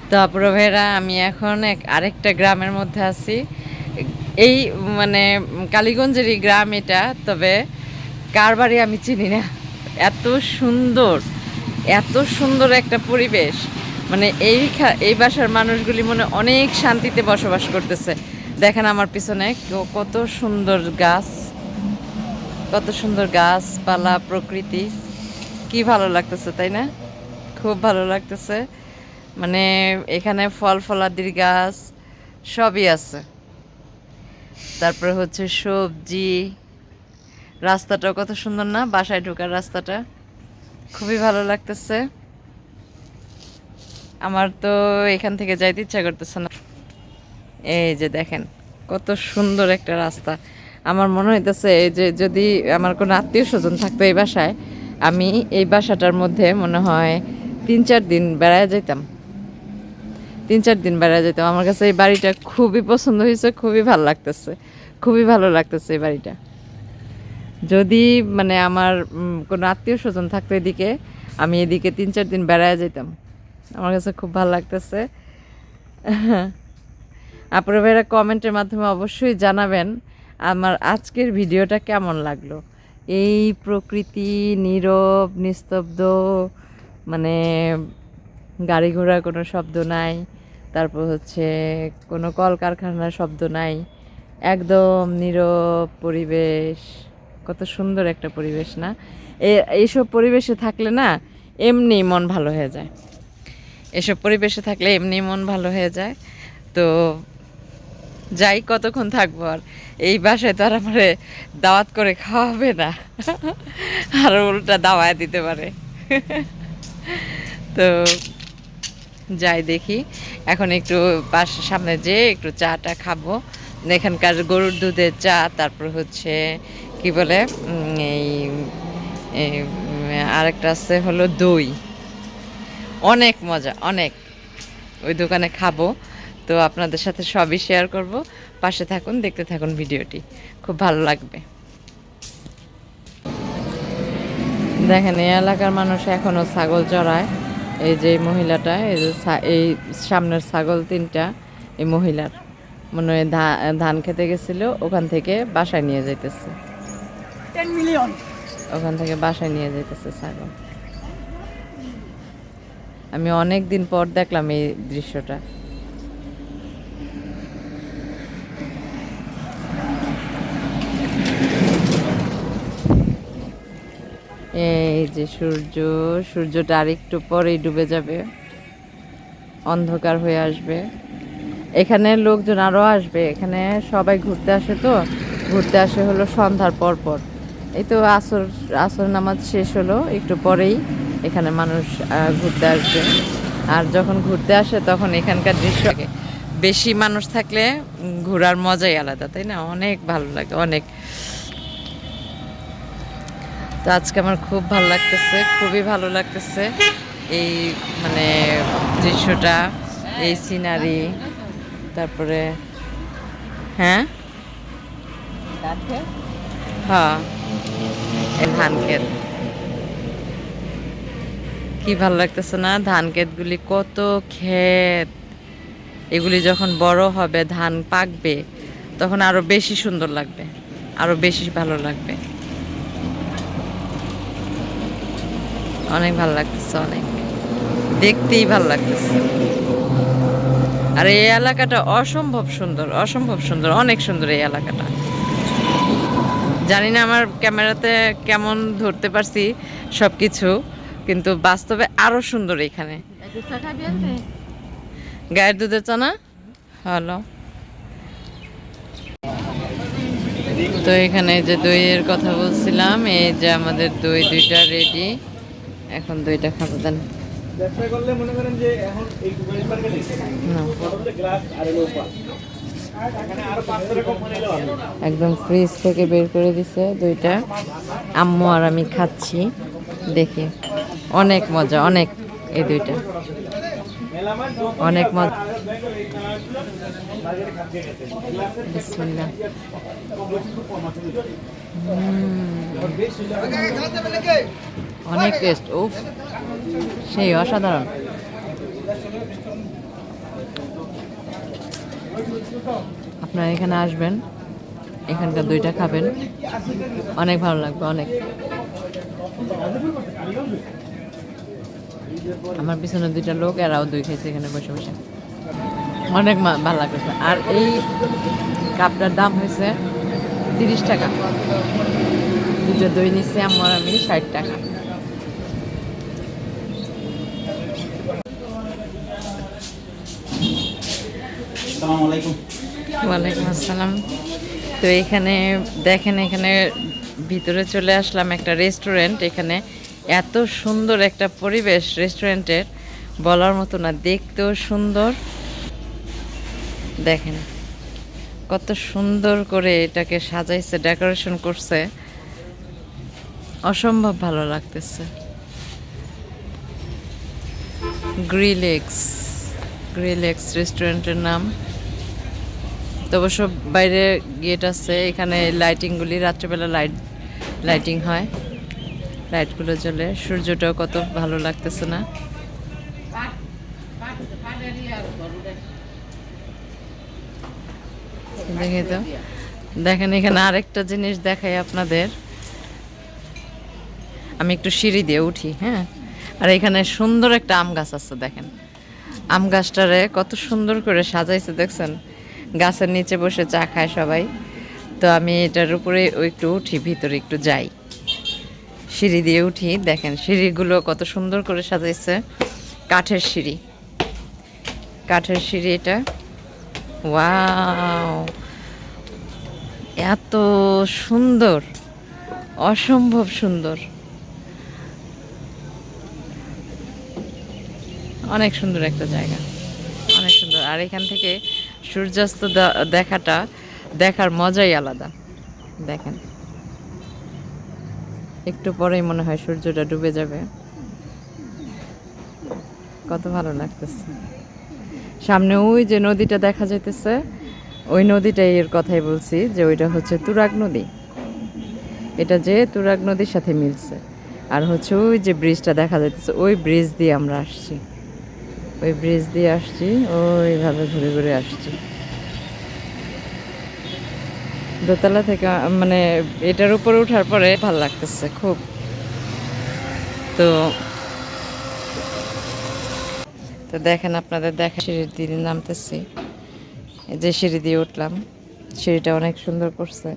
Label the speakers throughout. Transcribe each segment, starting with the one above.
Speaker 1: তো আপুরা ভাইরা আমি এখন আরেকটা গ্রামের মধ্যে আছি। এই মানে কালীগঞ্জেরই গ্রাম এটা, তবে কার বাড়ি আমি চিনি না। এত সুন্দর, এত সুন্দর একটা পরিবেশ। মানে এই বাসার মানুষগুলি মনে অনেক শান্তিতে বসবাস করতেছে। দেখেন আমার পিছনে কত সুন্দর গাছ, কত সুন্দর গাছপালা, প্রকৃতি। কি ভালো লাগতেছে তাই না? খুব ভালো লাগতেছে। মানে এখানে ফল ফলাদির গাছ সবই আছে। তারপরে হচ্ছে সবজি, রাস্তাটাও কত সুন্দর না, বাসায় ঢোকার রাস্তাটা খুবই ভালো লাগতেছে। আমার তো এখান থেকে যাইতে ইচ্ছা করতেছে না। এই যে দেখেন কত সুন্দর একটা রাস্তা। আমার মনে হইতেছে যে যদি আমার কোনো আত্মীয় স্বজন থাকতো এই বাসায়, আমি এই বাসাটার মধ্যে মনে হয় 3-4 দিন বেড়ায় যেতাম। 3-4 দিন বেড়ায় যেতাম। আমার কাছে এই বাড়িটা খুবই পছন্দ হয়েছে, খুবই ভালো লাগতেছে, খুবই ভালো লাগতেছে এই বাড়িটা। যদি মানে আমার কোনো আত্মীয় স্বজন থাকতো এদিকে, আমি এদিকে 3-4 দিন বেড়ায় যেতাম। আমার কাছে খুব ভালো লাগতেছে। আপনারা ভাইরা কমেন্টের মাধ্যমে অবশ্যই জানাবেন আমার আজকের ভিডিওটা কেমন লাগলো। এই প্রকৃতি, নীরব নিস্তব্ধ, মানে গাড়ি ঘোড়ার কোনো শব্দ নাই, তারপর হচ্ছে কোনো কলকারখানার শব্দ নাই, একদম নীরব পরিবেশ। কত সুন্দর একটা পরিবেশ না? এইসব পরিবেশে থাকলে না এমনি মন ভালো হয়ে যায়। এসব পরিবেশে থাকলে এমনি মন ভালো হয়ে যায়। তো যাই, কতক্ষণ থাকবো আর? এই বাসায় তো আর আমার দাওয়াত করে খাওয়াবে না, আর উল্টা দাওয়ায় দিতে পারে। তো যাই দেখি, এখন একটু সামনে যেয়ে একটু চাটা খাবো। এখানকার গরুর দুধের চা, তারপর হচ্ছে কি বলে এই আরেকটা আছে হলো দই, অনেক মজা, অনেক। ওই দোকানে খাবো। তো আপনাদের সাথে সবই শেয়ার করব। পাশে থাকুন, দেখতে থাকুন ভিডিওটি, খুব ভালো লাগবে। দেখেন এই এলাকার মানুষ এখনও ছাগল চড়ায়। এই যে মহিলাটা, এই যে এই সামনের ছাগল 3টা এই মহিলার, মনে হয় ধান খেতে গেছিল, ওখান থেকে বাসায় নিয়ে যাইতেছে। 10 মিলিয়ন ওখান থেকে বাসায় নিয়ে যাইতেছে ছাগল। আমি অনেক দিন পর দেখলাম এই দৃশ্যটা। এই যে সূর্যটা আর একটু পরেই ডুবে যাবে, অন্ধকার হয়ে আসবে। এখানে লোকজন আরও আসবে, এখানে সবাই ঘুরতে আসে। তো ঘুরতে আসে হলো সন্ধ্যার পর পর। এই তো আসর নামাজ শেষ হলো, একটু পরেই এখানে মানুষ ঘুরতে আসবে। আর যখন ঘুরতে আসে তখন এখানকার দৃশ্য, বেশি মানুষ থাকলে ঘোরার মজাই আলাদা, তাই না? অনেক ভালো লাগে, অনেক। তো আজকে আমার খুব ভালো লাগতেছে, খুবই ভালো লাগতেছে এই মানে দৃশ্যটা, এই সিনারি। তারপরে হ্যাঁ, হ্যাঁ, ধান ক্ষেত, কি ভালো লাগতেছে না? ধান ক্ষেতগুলি, কত ক্ষেত। এগুলি যখন বড় হবে, ধান পাকবে, তখন আরো বেশি সুন্দর লাগবে, আরো বেশি ভালো লাগবে। অনেক ভালো লাগতেছে, অনেক, দেখতেই ভালো লাগতেছে। আর এই এলাকাটা অসম্ভব সুন্দর, অসম্ভব সুন্দর, অনেক সুন্দর এই এলাকাটা। জানি না আমার ক্যামেরাতে কেমন ধরতে পারছি সব কিছু, কিন্তু বাস্তবে আরো সুন্দর এখানে। গায়ের দুধের চা না? হ্যালো। তো এখানে যে দইয়ের কথা বলছিলাম, এই যে আমাদের দই 2টা রেডি। এখন দইটা খাবো, দেন। একদম ফ্রিজ থেকে বের করে দিছে দইটা, আম্মু আর আমি খাচ্ছি, দেখি অনেক মজা, অনেক। এই দইটা অনেক মজা। বিসমিল্লাহ। অনেক টেস্ট, ও সেই অসাধারণ। আপনারা এখানে আসবেন, এখানকার দইটা খাবেন, অনেক ভালো লাগবে। অনেক আমার পিছনে দুইটা লোক, এরাও দই খেয়েছে এখানে বসে বসে, অনেক ভালো লাগতেছে। আর এই কাপটার দাম হয়েছে 30 টাকা। দুটো দই নিচ্ছে আমার, আমি 60 টাকা। ওয়ালাইকুম আসসালাম। তো এখানে দেখেন, এখানে ভিতরে চলে আসলাম একটা রেস্টুরেন্ট। এখানে এত সুন্দর একটা পরিবেশ রেস্টুরেন্টের, বলার মতো না, দেখতেও সুন্দর। দেখেন কত সুন্দর করে এটাকে সাজাইছে, ডেকোরেশন করছে, অসম্ভব ভালো লাগতেছে। গ্রিলেক্স, গ্রিলেক্স রেস্টুরেন্টের নাম। তো অবশ্য বাইরে গেট আছে, এখানে লাইটিংগুলি রাত্রেবেলা লাইটিং হয়, লাইটগুলো জ্বলে, সূর্যটাও কত ভালো লাগতেছে না। দেখে তো, দেখেন এখানে আরেকটা জিনিস দেখাই আপনাদের। আমি একটু সিঁড়ি দিয়ে উঠি, হ্যাঁ। আর এখানে সুন্দর একটা আম গাছ আছে, দেখেন আম গাছটারে কত সুন্দর করে সাজাইছে, দেখছেন? গাছের নিচে বসে চা খায় সবাই। তো আমি এটার উপরে একটু উঠি, ভিতরে একটু যাই, সিঁড়ি দিয়ে উঠি। দেখেন সিঁড়িগুলো কত সুন্দর করে সাজাইছে, কাঠের সিঁড়ি, কাঠের সিঁড়ি এটা। ওয়াও, এত সুন্দর, অসম্ভব সুন্দর, অনেক সুন্দর একটা জায়গা, অনেক সুন্দর। আর এখান থেকে সূর্যাস্ত দেখাটা, দেখার মজাই আলাদা। দেখেন একটু পরেই মনে হয় সূর্যটা ডুবে যাবে, কত ভালো লাগতেছে। সামনে ওই যে নদীটা দেখা যাইতেছে, ওই নদীটাই এর কথাই বলছি, যে ওইটা হচ্ছে তুরাগ নদী। এটা যে তুরাগ নদীর সাথে মিলছে। আর হচ্ছে ওই যে ব্রিজটা দেখা যাইতেছে, ওই ব্রিজ দিয়ে আমরা আসছি, ওই ব্রিজ দিয়ে আসছি, ওইভাবে ঘুরে ঘুরে আসছি। দোতলা থেকে মানে এটার উপরে ওঠার পরে ভালো লাগতেছে খুব। তো তো দেখেন, আপনাদের দেখা, সিঁড়ি দিয়ে নামতেছি, যে সিঁড়ি দিয়ে উঠলাম, সিঁড়িটা অনেক সুন্দর করছে,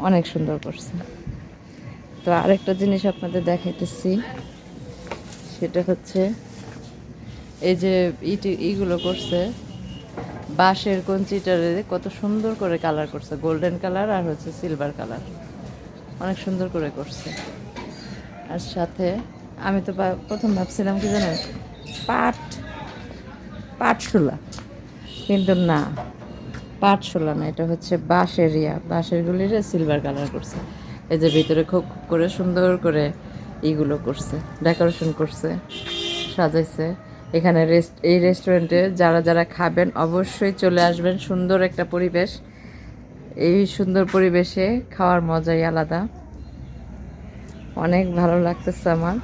Speaker 1: অনেক সুন্দর করছে। তো আরেকটা জিনিস আপনাদের দেখাইতেছি, সেটা হচ্ছে এই যে ইগুলো করছে, বাঁশের কঞ্চিটারে কত সুন্দর করে কালার করছে, গোল্ডেন কালার আর হচ্ছে সিলভার কালার, অনেক সুন্দর করে করছে। আর সাথে আমি তো প্রথম ভাবছিলাম কি জানেন, পাটশোলা, কিন্তু না, পাটশোলা না, এটা হচ্ছে বাঁশের বাঁশের গুলিরে সিলভার কালার করছে। এই যে ভিতরে খুব খুব করে সুন্দর করে এইগুলো করছে, ডেকোরেশন করছে, সাজাইছে। এখানে এই রেস্টুরেন্টে যারা যারা খাবেন অবশ্যই চলে আসবেন, সুন্দর একটা পরিবেশ, এই সুন্দর পরিবেশে খাওয়ার মজাই আলাদা, অনেক ভালো লাগতেছে আমার।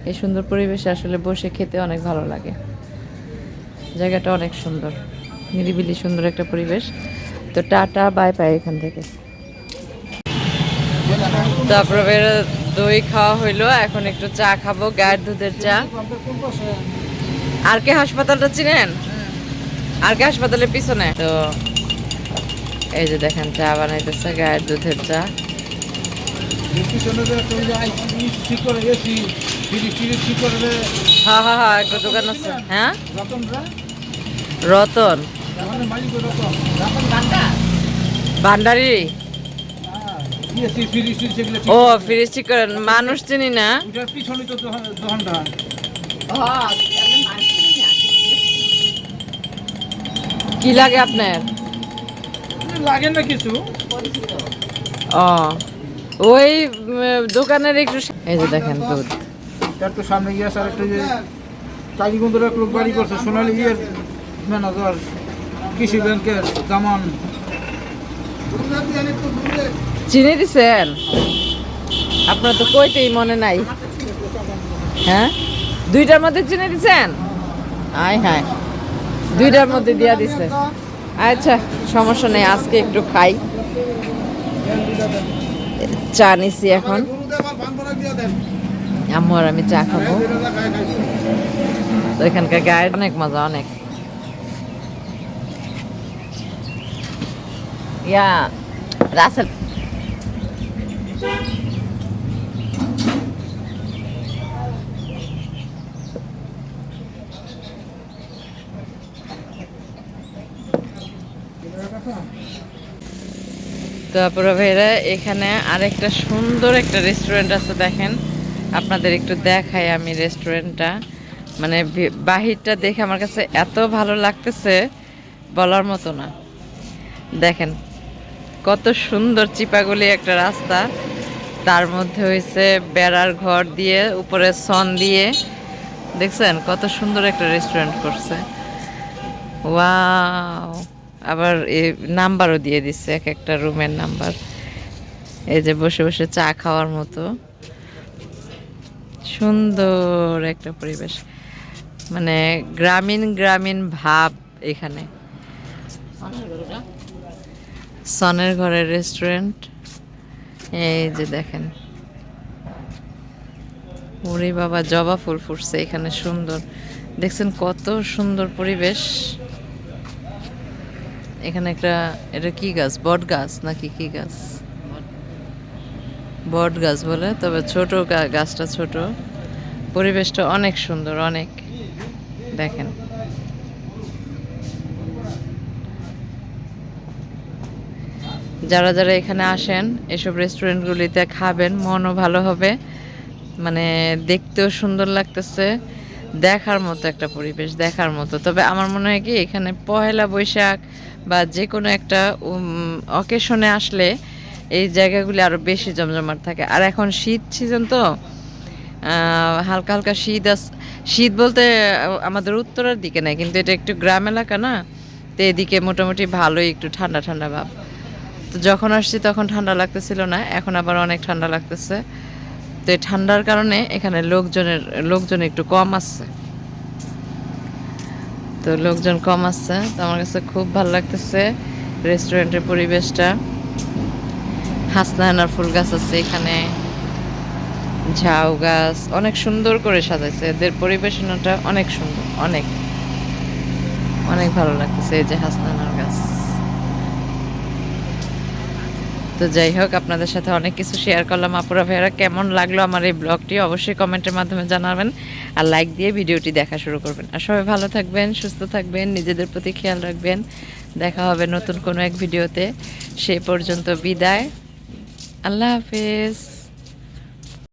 Speaker 1: এই সুন্দর পরিবেশে আসলে বসে খেতে অনেক ভালো লাগে, জায়গাটা অনেক সুন্দর, নিরিবিলি সুন্দর একটা পরিবেশ। তো টাটা, বাই বাই এখান থেকে। তারপরে দই খাওয়া হইলো, এখন একটু চা খাবো, গায়ের দুধের চা। আর কে হাসপাতালটা চিনেন? আর কে হাসপাতালের পিছনে। তো এই যে দেখেন চা বানাইতেছে, গায়ের দুধের চা। হ্যাঁ হ্যাঁ হ্যাঁ, একটা দোকান আছে। হ্যাঁ, রতন ভান্ডারি। ও ফ্রিজ ঠিক করেন, মানুষ চিনি না। কি লাগে আপনার?
Speaker 2: লাগে না কিছু।
Speaker 1: ও ওই দোকানের একটু, এই যে দেখেন দুধ,
Speaker 2: একটু সামনে গিয়ে আর একটা যে কালীগঞ্জের এক লোক বাড়ি করছে, সোনালী ইয়ের ম্যানেজার, কৃষি ব্যাংকের জামান।
Speaker 1: চিনি দিছেন? আপনার তো কইতেই মনে নাই। হ্যাঁ, দুইটার মধ্যে চিনি দিছেন? আয় হ্যাঁ, দুইটার মধ্যে দিয়া দিছে। আচ্ছা, সমস্যা নেই, আজকে একটু খাই। চা নিছি এখন, আম্মু আর আমি চা খাবো। তো এখানকার গায়ের অনেক মজা, অনেক। ইয়া রাসেল, তারপরে ভাইরা এখানে আরেকটা সুন্দর একটা রেস্টুরেন্ট আছে, দেখেন আপনাদের একটু দেখাই আমি রেস্টুরেন্টটা। মানে বাহিরটা দেখে আমার কাছে এত ভালো লাগতেছে, বলার মতো না। দেখেন কত সুন্দর চিপাগুলি একটা রাস্তা, তার মধ্যে হয়েছে বেড়ার ঘর দিয়ে, উপরে সন দিয়ে, দেখছেন কত সুন্দর একটা রেস্টুরেন্ট করছে। ওয়াও, আবার নাম্বারও দিয়ে দিচ্ছে, এক একটা রুমের নাম্বার। এই যে বসে বসে চা খাওয়ার মতো সুন্দর একটা পরিবেশ, মানে গ্রামীণ গ্রামীণ ভাব এখানে। সনের ঘরের রেস্টুরেন্ট, এই যে দেখেন, ওরে বাবা, জবা ফুল ফুটছে এখানে সুন্দর, দেখছেন কত সুন্দর পরিবেশ। এখানে একটা, এটা কি গাছ, বট গাছ নাকি কি গাছ, বট গাছ বলে, তবে ছোট গাছটা ছোট। পরিবেশটা অনেক সুন্দর, অনেক। দেখেন যারা যারা এখানে আসেন এসব রেস্টুরেন্টগুলিতে খাবেন, মনও ভালো হবে, মানে দেখতেও সুন্দর লাগতেছে, দেখার মতো একটা পরিবেশ, দেখার মতো। তবে আমার মনে হয় কি, এখানে পহেলা বৈশাখ বা যে কোনো একটা অকেশনে আসলে এই জায়গাগুলি আরও বেশি জমজমাট থাকে। আর এখন শীত সিজন তো, হালকা হালকা শীত শীত বলতে আমাদের উত্তরের দিকে নাই, কিন্তু এটা একটু গ্রাম এলাকা না, তো এদিকে মোটামুটি ভালোই একটু ঠান্ডা ঠান্ডা ভাব। তো যখন আসছি তখন ঠান্ডা লাগতেছিল না, এখন আবার অনেক ঠান্ডা লাগতেছে। তো এই ঠান্ডার কারণে এখানে লোকজন একটু কম আসছে, তো লোকজন কম আসছে, তো আমার কাছে খুব ভালো লাগতেছে রেস্টুরেন্টের পরিবেশটা। হাসনায়নার ফুল গাছ আছে এখানে, ঝাউ গাছ, অনেক সুন্দর করে সাজাইছে, এদের পরিবেশনাটা অনেক সুন্দর, অনেক অনেক ভালো লাগতেছে। এই যে হাসনায়নার গাছ। তো যাই হোক, আপনাদের সাথে অনেক কিছু শেয়ার করলাম। আপুরা ভাইয়ারা, কেমন লাগলো আমার এই ব্লগটি অবশ্যই কমেন্টের মাধ্যমে জানাবেন, আর লাইক দিয়ে ভিডিওটি দেখা শুরু করবেন। আর সবাই ভালো থাকবেন, সুস্থ থাকবেন, নিজেদের প্রতি খেয়াল রাখবেন। দেখা হবে নতুন কোনো এক ভিডিওতে, সেই পর্যন্ত বিদায়, আল্লাহ হাফেজ।